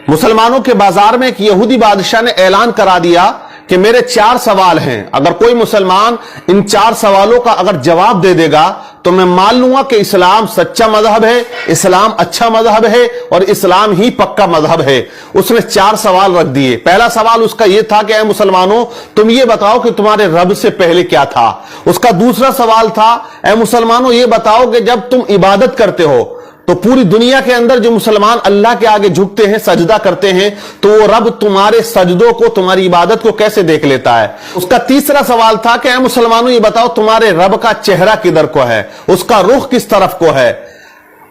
मुसलमानों के बाजार में एक यहूदी बादशाह ने ऐलान करा दिया कि मेरे 4 सवाल हैं, अगर कोई मुसलमान इन 4 सवालों का अगर जवाब दे देगा तो मैं मान लूंगा कि इस्लाम सच्चा मजहब है, इस्लाम अच्छा मजहब है और इस्लाम ही पक्का मजहब है। उसने 4 सवाल रख दिए। पहला सवाल उसका यह था कि ऐ मुसलमानों, तुम ये बताओ कि तुम्हारे रब से पहले क्या था। उसका दूसरा सवाल था, ऐ मुसलमानों ये बताओ कि जब तुम इबादत करते हो तो पूरी दुनिया के अंदर जो मुसलमान अल्लाह के आगे झुकते हैं, सजदा करते हैं, तो वो रब तुम्हारे सजदों को, तुम्हारी इबादत को कैसे देख लेता है। उसका तीसरा सवाल था कि ऐ मुसलमानों ये बताओ तुम्हारे रब का चेहरा किधर को है, उसका रुख किस तरफ को है।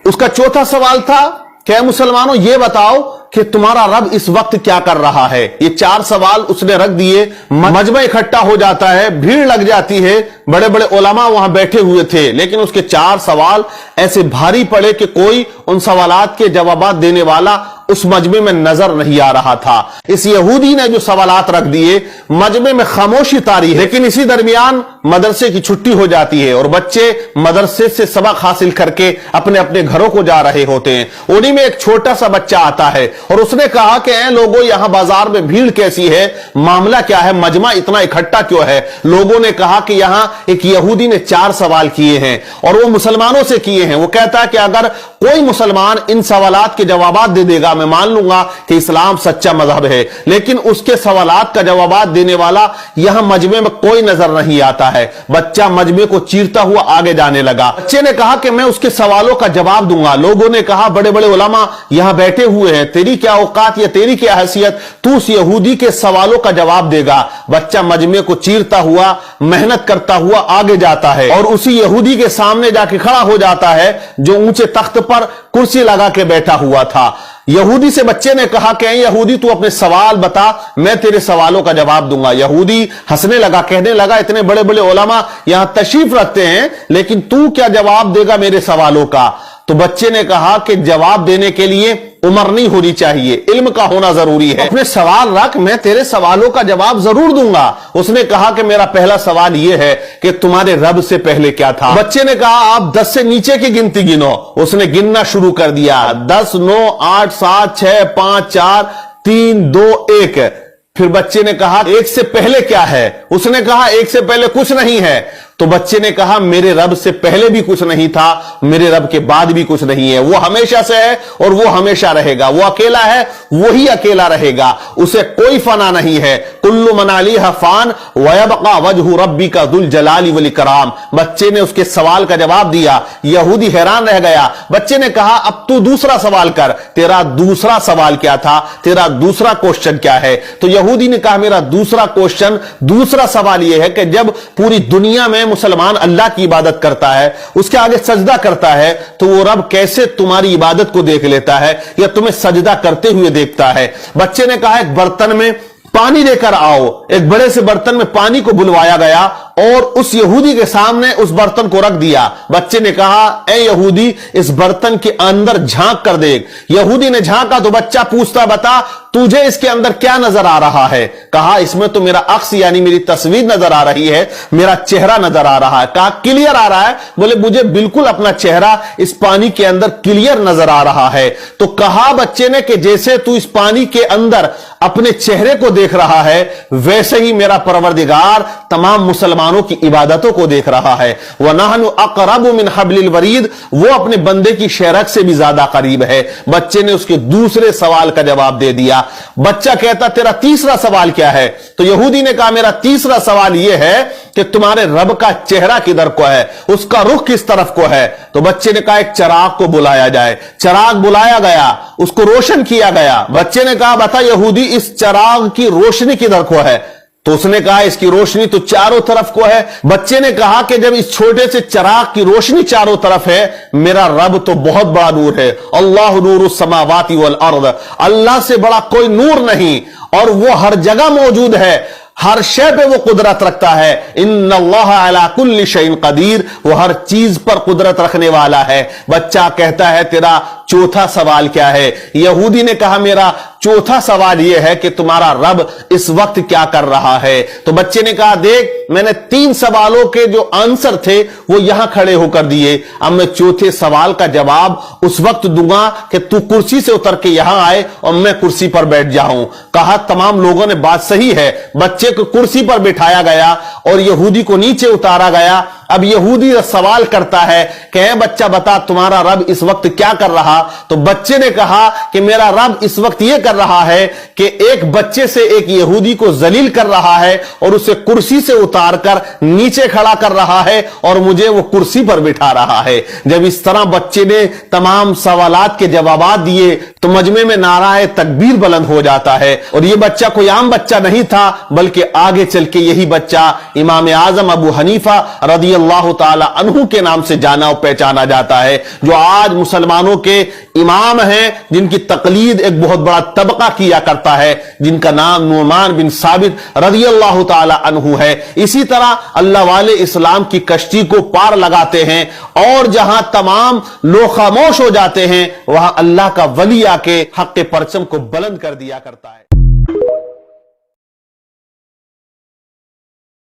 उसका चौथा सवाल था कि ऐ मुसलमानों ये बताओ कि तुम्हारा रब इस वक्त क्या कर रहा है। ये 4 सवाल उसने रख दिए। मजमा इकट्ठा हो जाता है, भीड़ लग जाती है, बड़े बड़े उलमा वहां बैठे हुए थे, लेकिन उसके 4 सवाल ऐसे भारी पड़े कि कोई उन सवालात के जवाब देने वाला उस मजमे में नजर नहीं आ रहा था। इस यहूदी ने जो सवालात रख दिए, मजमे में खामोशी तारी है। लेकिन इसी दरमियान मदरसे की छुट्टी हो जाती है और बच्चे मदरसे से सबक हासिल करके अपने अपने घरों को जा रहे होते हैं। उन्हीं में एक छोटा सा बच्चा आता है और उसने कहा कि ऐ लोगों, यहां बाजार में भीड़ कैसी है, मामला क्या है, मजमा इतना इकट्ठा क्यों है। लोगों ने कहा कि यहां एक यहूदी ने 4 सवाल किए हैं और वो मुसलमानों से किए हैं। वो कहता है कि अगर कोई मुसलमान इन सवालात के जवाब दे देगा, मैं मान लूंगा कि इस्लाम सच्चा मजहब है। लेकिन उसके सवालात का जवाब देने वाला यहां मजमे में कोई नजर नहीं आता है। बच्चा मजमे को चीरता हुआ आगे जाने लगा। बच्चे ने कहा कि मैं उसके सवालों का जवाब दूंगा। लोगों ने कहा, बड़े बड़े उलमा यहां बैठे हुए हैं, तेरी क्या औकात या तेरी क्या हैसियत, तू उस यहूदी के सवालों का जवाब देगा। बच्चा मजमे को चीरता हुआ, मेहनत करता हुआ आगे जाता है और उसी यहूदी के सामने जाके खड़ा हो जाता है जो ऊंचे तख्त पर कुर्सी लगा के बैठा हुआ था। यहूदी से बच्चे ने कहा कि यहूदी तू अपने सवाल बता, मैं तेरे सवालों का जवाब दूंगा। यहूदी हंसने लगा, कहने लगा, इतने बड़े बड़े उलमा यहां तशरीफ रखते हैं, लेकिन तू क्या जवाब देगा मेरे सवालों का। तो बच्चे ने कहा कि जवाब देने के लिए उम्र नहीं होनी चाहिए, इल्म का होना जरूरी है। अपने सवाल रख, मैं तेरे सवालों का जवाब जरूर दूंगा। उसने कहा कि मेरा पहला सवाल यह है कि तुम्हारे रब से पहले क्या था। बच्चे ने कहा आप 10 से नीचे की गिनती गिनो। उसने गिनना शुरू कर दिया, 10, 9, 8, 7, 6, 5, 4, 3, 2, 1। फिर बच्चे ने कहा 1 से पहले क्या है। उसने कहा 1 से पहले कुछ नहीं है। तो बच्चे ने कहा मेरे रब से पहले भी कुछ नहीं था, मेरे रब के बाद भी कुछ नहीं है। वो हमेशा से है और वो हमेशा रहेगा। वो अकेला है, वही अकेला रहेगा, उसे कोई फना नहीं है। कुल्लु मनाली हफान वयबका वजहु रब्बिका दुल जलाली वल इकराम। बच्चे ने उसके सवाल का जवाब दिया। यहूदी हैरान रह गया। बच्चे ने कहा अब तू दूसरा सवाल कर, तेरा दूसरा सवाल क्या था, तेरा दूसरा क्वेश्चन क्या है। तो यहूदी ने कहा मेरा दूसरा क्वेश्चन, दूसरा सवाल यह है कि जब पूरी दुनिया में मुसलमान अल्लाह की इबादत करता है, उसके आगे सजदा करता है, तो वो रब कैसे तुम्हारी इबादत को देख लेता है या तुम्हें सजदा करते हुए देखता है। बच्चे ने कहा एक बर्तन में पानी लेकर आओ। एक बड़े से बर्तन में पानी को बुलवाया गया और उस यहूदी के सामने उस बर्तन को रख दिया। बच्चे ने कहा ए यहूदी, इस बर्तन के अंदर झांक कर देख। यहूदी ने झांका तो बच्चा पूछता, बता तुझे इसके अंदर क्या नजर आ रहा है। कहा इसमें तो मेरा अक्स यानी मेरी तस्वीर नजर आ रही है, मेरा चेहरा नजर आ रहा है। कहा क्लियर आ रहा है। बोले मुझे बिल्कुल अपना चेहरा इस पानी के अंदर क्लियर नजर आ रहा है। तो कहा बच्चे ने कि जैसे तू इस पानी के अंदर अपने चेहरे को देख रहा है, वैसे ही मेरा परवरदिगार तमाम मुसलमानों की इबादतों को देख रहा है। वनहनु अक़रबु मिन हब्लिल वरीद, वो अपने बंदे की शेरक से भी ज्यादा करीब है। बच्चे ने उसके दूसरे सवाल का जवाब दे दिया। बच्चा कहता तेरा तीसरा सवाल क्या है। तो यहूदी ने कहा मेरा तीसरा सवाल यह है कि तुम्हारे रब का चेहरा किधर को है, उसका रुख किस तरफ को है। तो बच्चे ने कहा एक चिराग को बुलाया जाए। चिराग बुलाया गया, उसको रोशन किया गया। बच्चे ने कहा बता यहूदी, इस चिराग की रोशनी किधर को है। तो उसने कहा इसकी रोशनी तो चारों तरफ को है। बच्चे ने कहा कि जब इस छोटे से चिराग की रोशनी चारों तरफ है, मेरा रब तो बहुत बड़ा नूर है। अल्लाह नूरुस समावाति वल अर्द, अल्लाह से बड़ा कोई नूर नहीं और वो हर जगह मौजूद है, हर शय पे वो कुदरत रखता है। इन्नल्लाह अला कुल्ली शैइन कदीर, वो हर चीज पर कुदरत रखने वाला है। बच्चा कहता है तेरा चौथा सवाल क्या है। यहूदी ने कहा मेरा चौथा सवाल यह है कि तुम्हारा रब इस वक्त क्या कर रहा है। तो बच्चे ने कहा, देख मैंने 3 सवालों के जो आंसर थे वो यहां खड़े होकर दिए, अब मैं चौथे सवाल का जवाब उस वक्त दूंगा कि तू कुर्सी से उतर के यहां आए और मैं कुर्सी पर बैठ जाऊं। कहा, तमाम लोगों ने बात सही है। बच्चे को कुर्सी पर बिठाया गया और यहूदी को नीचे उतारा गया। अब यहूदी सवाल करता है कि बच्चा बता तुम्हारा रब इस वक्त क्या कर रहा। तो बच्चे ने कहा कि मेरा रब इस वक्त यह कर रहा है कि एक बच्चे से एक यहूदी को जलील कर रहा है और उसे कुर्सी से उतारकर नीचे खड़ा कर रहा है और मुझे वो कुर्सी पर बिठा रहा है। जब इस तरह बच्चे ने तमाम सवालात के जवाब दिए तो मजमे में नाराए तकबीर बुलंद हो जाता है। और ये बच्चा कोई आम बच्चा नहीं था, बल्कि आगे चल के यही बच्चा इमाम आजम अबू हनीफा रदी अल्लाह ताला अन्हु के नाम से जाना और पहचाना जाता है, जो आज मुसलमानों के इमाम हैं, जिनकी तकलीद एक बहुत बड़ा तबका किया करता है, जिनका नाम नुमान बिन साबित रदी अल्लाह ताला अन्हु है। इसी तरह अल्लाह वाले इस्लाम की कश्ती को पार लगाते हैं और जहां तमाम लोग खामोश हो जाते हैं वहां अल्लाह का वली आके हक के परचम को बुलंद कर दिया करता है।